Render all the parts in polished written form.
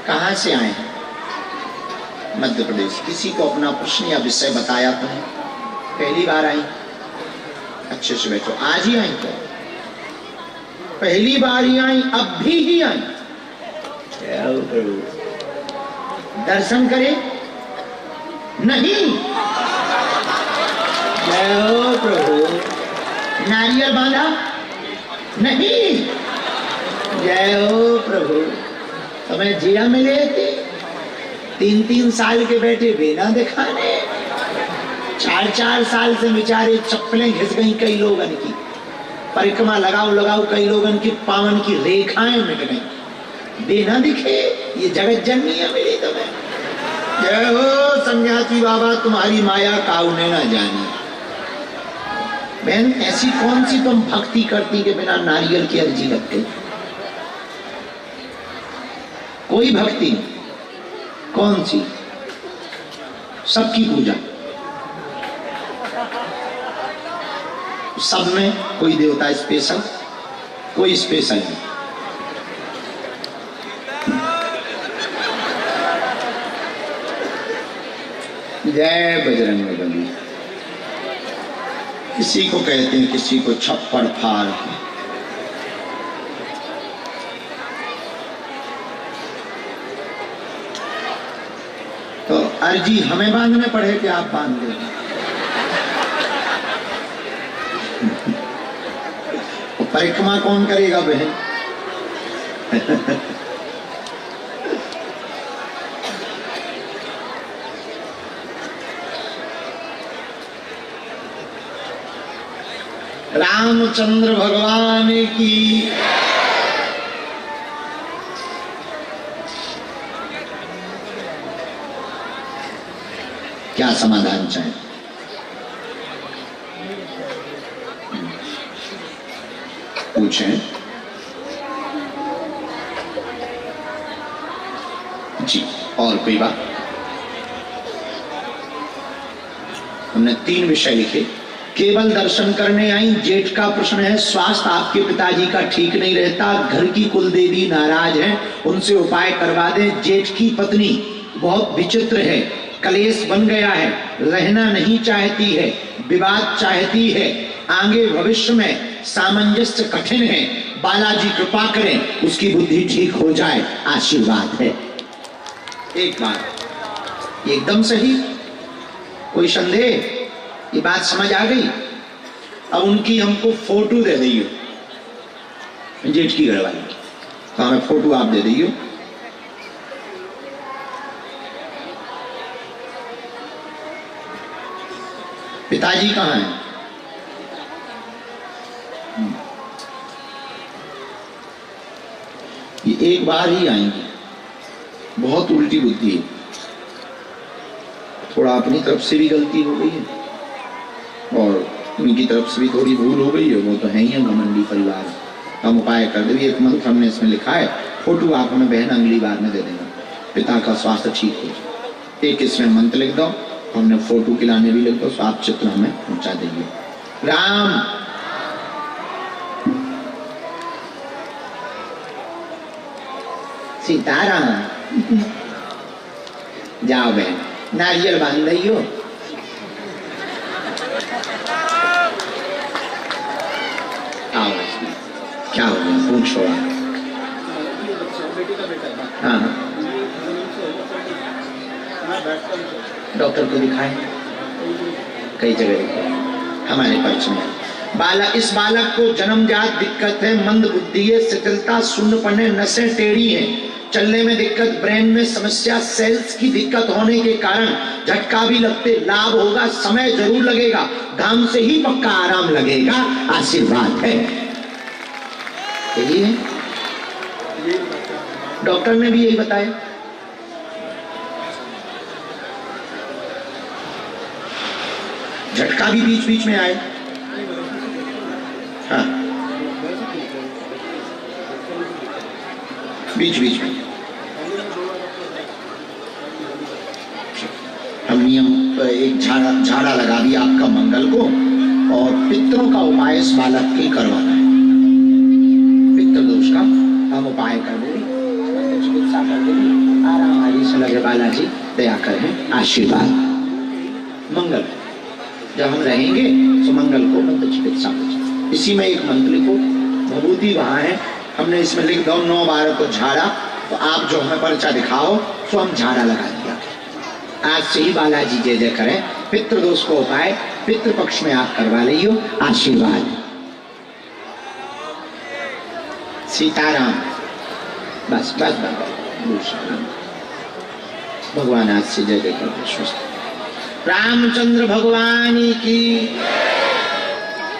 कहाँ से आए हैं? मध्य प्रदेश। किसी को अपना प्रश्न या विषय बताया तो नहीं? पहली बार आई? अच्छे से बैठो। आज ही आई क्या? पहली बार ही आई? अब भी आई? दर्शन करे? नहीं। जय हो प्रभु। नारियल बांधा? नहीं। जय हो प्रभु। तुम्हें जिया मिले थे? 3-3 साल के बेटे बिना दिखाने, 4-4 साल से बेचारे चप्पलें घिस गई कई लोगन की, परिक्रमा लगाओ कई लोगन की पावन की रेखाएं मिट गई, बिना दिखे। ये जगत जननी मिली तुम्हें। जय हो सन्यासी बाबा, तुम्हारी माया काऊ ने ना जानी। बहन, ऐसी कौन सी तुम भक्ति करती के बिना नारियल की अर्जी रखते? कोई भक्ति नहीं। कौन सी? सबकी पूजा, सब में कोई देवता स्पेशल, कोई स्पेशल नहीं। जय बजरंगबली। किसी को कहते हैं, किसी को छप्पड़ फाड़। तो अर्जी हमें बांधने पड़े कि आप बांध दें? तो परिक्रमा कौन करेगा बहन? रामचंद्र भगवान की। क्या समाधान चाहे? पूछें जी। और कोई बात? हमने 3 विषय लिखे। केवल दर्शन करने आई। जेठ का प्रश्न है, स्वास्थ्य आपके पिताजी का ठीक नहीं रहता, घर की कुल देवी नाराज है, उनसे उपाय करवा दें। जेठ की पत्नी बहुत विचित्र है, कलेश बन गया है, रहना नहीं चाहती है, विवाद चाहती है, आगे भविष्य में सामंजस्य कठिन है। बालाजी कृपा करें, उसकी बुद्धि ठीक हो जाए, आशीर्वाद है। एक बात एकदम सही, कोई संदेह? ये बात समझ आ गई? अब उनकी हमको फोटो दे दियो, जेठ की घरवाली की, तो हमें फोटो आप दे दियो। पिताजी कहाँ हैं? ये एक बार ही आएंगी, बहुत उल्टी बुद्धि है। थोड़ा अपनी तरफ से भी गलती हो गई है और उनकी तरफ से भी थोड़ी भूल हो गई है। वो तो है ही घमंडी परिवार। हम उपाय कर देंगे। एक मंत्र हमने इसमें लिखा है, फोटो आप हमें बहन अगली बार में दे देना, पिता का स्वास्थ्य ठीक हो जाए। एक इसमें मंत्र लिख दो, हमने फोटो खिलाने भी लिख दो, स्वास्थ्य चित्र हमें पहुंचा देंगे। राम सीताराम। जाओ बहन, नारियल बांध रही हो। आओ, क्या हो गया? पूछो आप। हाँ, डॉक्टर को दिखाए, कई जगह दिखाए, हमारे परिचय में। इस बालक को जन्मजात दिक्कत है, मंद बुद्धि है, शिथिलता, शून्यपन है, नसें टेढ़ी हैं, चलने में दिक्कत, ब्रेन में समस्या, सेल्स की दिक्कत होने के कारण झटका भी लगते, लाभ होगा, समय जरूर लगेगा, धाम से ही पक्का आराम लगेगा, आशीर्वाद है। यही है, डॉक्टर ने भी यही बताया। झटका भी बीच बीच में आए। हाँ, बीच बीच में हम नियम एक झाड़ा लगा दिया आपका मंगल को, और पितरों का उपाय इस बालक के करवाना है। पितृ दोष का हम उपाय कर देंगे, चिकित्सा कर देंगे, लगे बालाजी दया करें, आशीर्वाद मंगल। जब हम रहेंगे तो मंगल को मंत्र चिकित्सा हो जाए। इसी में एक मंत्र लिखो, भभूति वहां है, हमने इसमें लिख दो 9-12 को झाड़ा, तो आप जो हमें पर्चा दिखाओ तो हम झाड़ा लगा दिया। आज से ही बालाजी जय जय करें। पितृदोष को उपाय पितृपक्ष में आप करवा लियो, आशीर्वाद। सीताराम, बस बस बस, भगवान आज से जय जय कर। रामचंद्र भगवान की।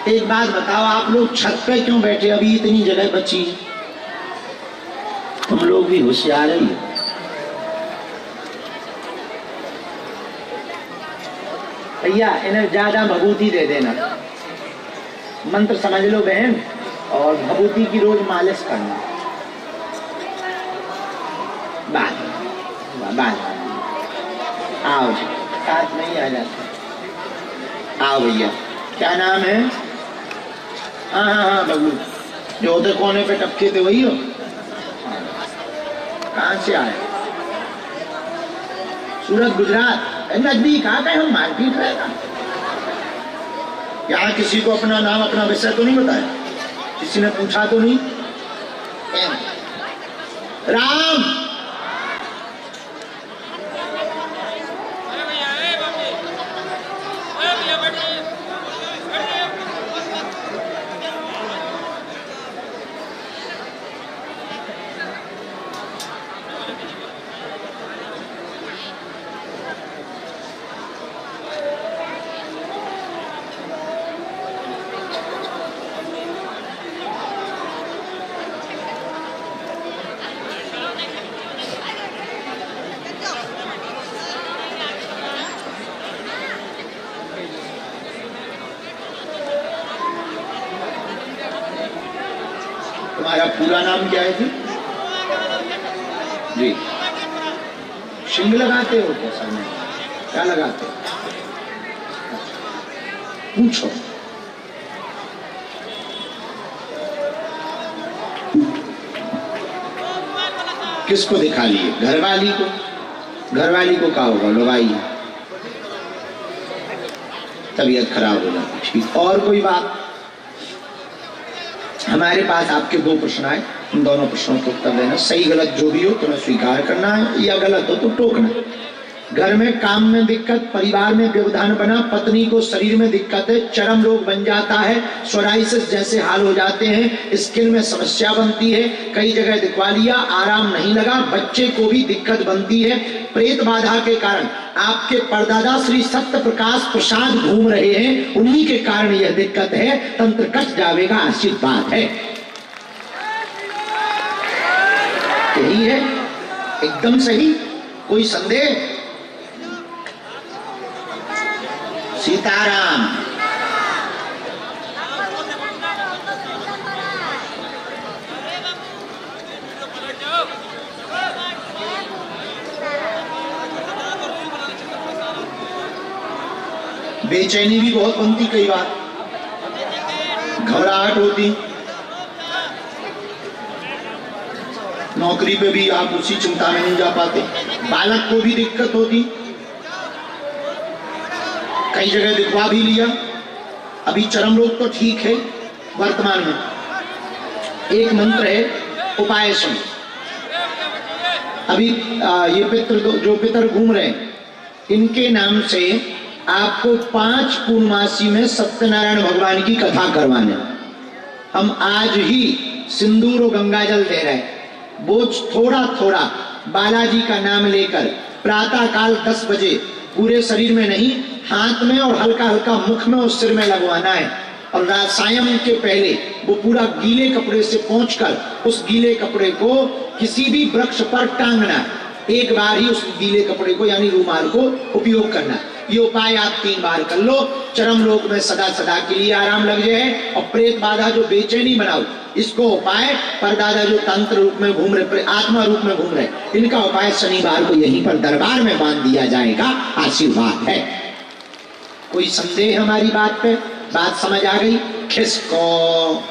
एक बात बताओ, आप लोग छत पे क्यों बैठे? अभी इतनी जगह बची है, तुम लोग भी होशियार ही हो। भैया इन्हें ज्यादा भभूति दे देना, मंत्र समझ लो बहन, और भभूति की रोज मालिश करना। बात आओ जी, साथ में ही आ जाते। आओ भैया, क्या नाम है? हाँ बबलू, जो उधर कोने पे टपके थे वही हो? कहाँ से आए? सूरत, गुजरात। नजदीक आ गए हम, मारपीट रहेगा। यहाँ किसी को अपना नाम अपना विषय तो नहीं बताया? किसी ने पूछा तो नहीं? राम, तुम्हारा पूरा नाम क्या है जी? शिंग लगाते हो क्या सर में? क्या लगाते हो? पूछो। किसको दिखा लिए? घरवाली को? घरवाली को क्या होगा? लुगाई, तबीयत खराब हो जाती। ठीक, और कोई बात? हमारे पास आपके 2 प्रश्न आए, उन दोनों प्रश्नों को उत्तर देना। सही गलत जो भी हो तुम्हें स्वीकार करना है, या गलत हो तो टोकना। घर में काम में दिक्कत, परिवार में व्यवधान बना, पत्नी को शरीर में दिक्कत है, चरम रोग बन जाता है, सोराइसिस जैसे हाल हो जाते हैं, स्किन में समस्या बनती है, कई जगह दिखवा लिया, आराम नहीं लगा, बच्चे को भी दिक्कत बनती है, प्रेत बाधा के कारण आपके परदादा श्री सत्य प्रकाश प्रसाद घूम रहे हैं, उन्हीं के कारण यह दिक्कत है, तंत्र कट जाएगा, आशीर्वाद है। यही है, एकदम सही, कोई संदेह? सीताराम। बेचैनी भी बहुत बनती, कई बार घबराहट होती, नौकरी पे भी आप उसी चिंता में नहीं जा पाते, बालक को भी दिक्कत होती, कई जगह दिखवा भी लिया, अभी चरम रोग तो ठीक है वर्तमान में। एक मंत्र है, उपाय सुन। अभी ये पितर जो पितर घूम रहे हैं, इनके नाम से आपको 5 पूर्णमासी में सत्यनारायण भगवान की कथा करवाने। हम आज ही सिंदूर और गंगाजल दे रहे हैं। बोझ थोड़ा थोड़ा बालाजी का नाम लेकर प्रातः काल 10 बजे पूरे शरीर में नहीं, हाथ में और हल्का हल्का मुख में और सिर में लगवाना है। और सायं के पहले वो पूरा गीले कपड़े से पोंछकर उस गीले कपड़े को किसी भी वृक्ष पर टांगना। एक बार ही उस गीले कपड़े को यानी रूमाल को उपयोग करना। ये उपाय आप 3 बार कर लो, चरम रोग में सदा सदा के लिए आराम लग जाए। और प्रेत बाधा जो बेचैनी बनाओ, इसको उपाय परदादा जो तंत्र रूप में घूम रहे, आत्मा रूप में घूम रहे, इनका उपाय शनिवार को यहीं पर दरबार में बांध दिया जाएगा, आशीर्वाद है। कोई संदेह हमारी बात पे? बात समझ आ गई? खिसको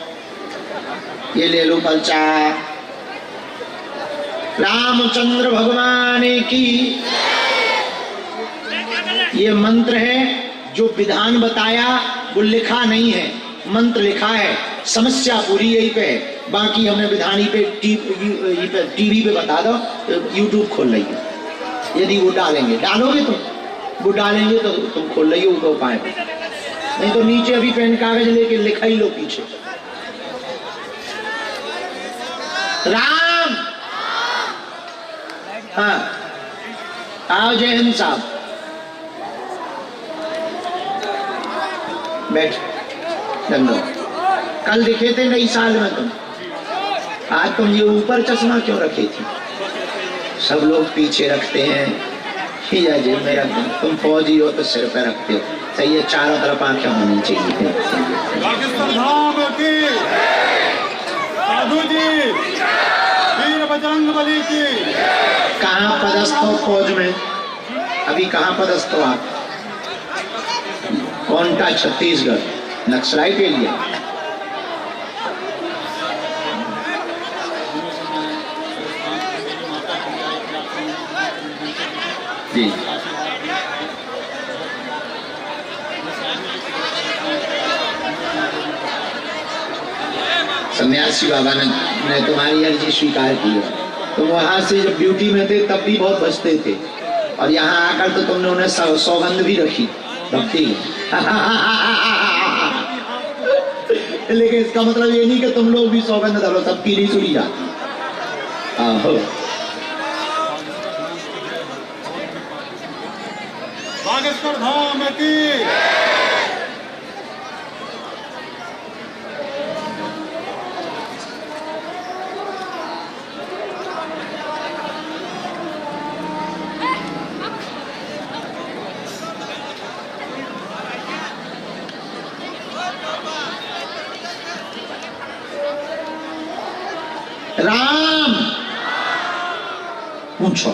ये ले लो पर्चा। रामचंद्र भगवान की। ये मंत्र है, जो विधान बताया वो लिखा नहीं है, मंत्र लिखा है। समस्या पूरी यही पे है, बाकी हमें विधान ही पे टीवी पे बता दो, यूट्यूब खोल लीजिए। यदि वो डालेंगे, डालोगे तुम, वो डालेंगे तो तुम खोल लीजिए वो उपाय पे, नहीं तो नीचे अभी पेन कागज लेके लिखा ही लो पीछे। राम, हाँ आओ जय हिंद साहब, बैठ। धन्यवाद। कल दिखे थे नई साल में तुम, आज तुम ये ऊपर चश्मा क्यों रखी थी? सब लोग पीछे रखते हैं, या जेब में रख दो। तुम फौजी हो तो सिर पे रखते हो, सही है। चारों तरफ आंखें होनी चाहिए। साधु जी, वीर बजरंगबली की। कहाँ पदस्थ हो फौज में? अभी कहाँ पदस्थ हो आप? कौन सा? Chhattisgarh naxalite area. जी, सन्यासी बाबा ने तुम्हारी अर्जी स्वीकार की है। तुम वहां से जब ड्यूटी में थे तब भी बहुत बचते थे, और यहाँ आकर तो तुमने उन्हें सौगंध भी रखी भक्ति। लेकिन इसका मतलब ये नहीं कि तुम लोग भी सौगंध धरो, सबकी नहीं सुनी जाती। बागेश्वर धाम की। राम, पूछो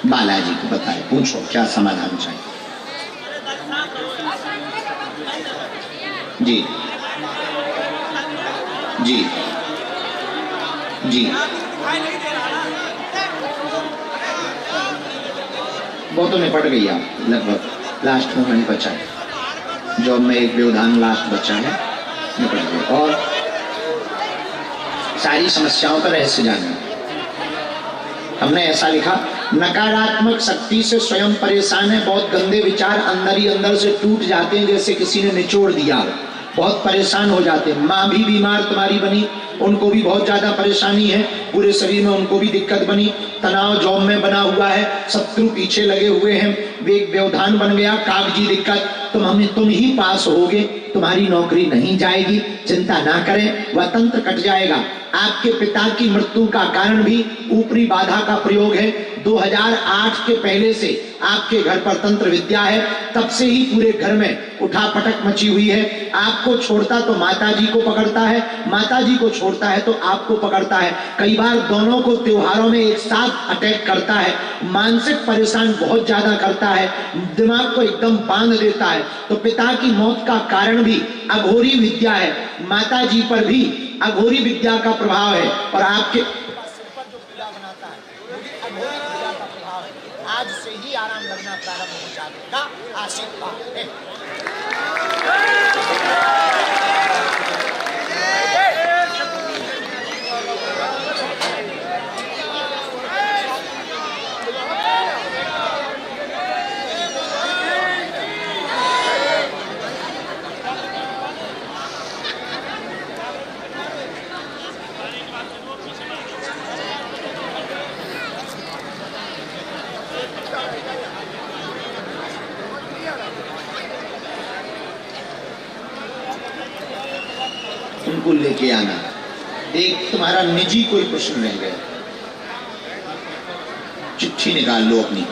बालाजी को, बताए पूछो क्या समाधान चाहिए। जी जी जी, वो तो निपट गई आप, लगभग लास्ट मोमेंट बचा है। जॉब में एक व्यवधान लास्ट बचा है, निपट गया। और सारी समस्याओं का रहस्य जानना। हमने ऐसा लिखा, नकारात्मक शक्ति से स्वयं परेशान है, बहुत गंदे विचार अंदर ही अंदर से टूट जाते हैं, जैसे किसी ने निचोड़ दिया, बहुत परेशान हो जाते हैं। माँ भी बीमार तुम्हारी बनी, उनको भी बहुत ज्यादा परेशानी है, पूरे शरीर में उनको भी दिक्कत बनी, तनाव जॉब में बना हुआ है, शत्रु पीछे लगे हुए हैं, वेग व्यवधान बन गया, कागजी दिक्कत। तुम ही पास होगे, तुम्हारी नौकरी नहीं जाएगी, चिंता ना करें, वह तंत्र कट जाएगा। आपके पिता की मृत्यु का कारण भी ऊपरी बाधा का प्रयोग है। 2008 के पहले से आपके घर पर तंत्र विद्या है, तब से ही पूरे घर में उठापटक मची हुई है। आपको छोड़ता तो माताजी को पकड़ता है, माताजी को छोड़ता है तो आपको पकड़ता है। कई बार दोनों को त्योहारों में एक साथ अटैक करता है, मानसिक परेशान बहुत ज्यादा करता है, दिमाग को एकदम बांध देता है। तो पिता की मौत का कारण भी अघोरी विद्या है, माताजी पर भी अघोरी विद्या का प्रभाव है, और आपके आज से ही आराम लगना प्रारंभ हो जाएगा। आशीर्वाद है। उनको लेके आना। एक तुम्हारा निजी कोई प्रश्न रह गया, चिट्ठी निकाल लो अपनी।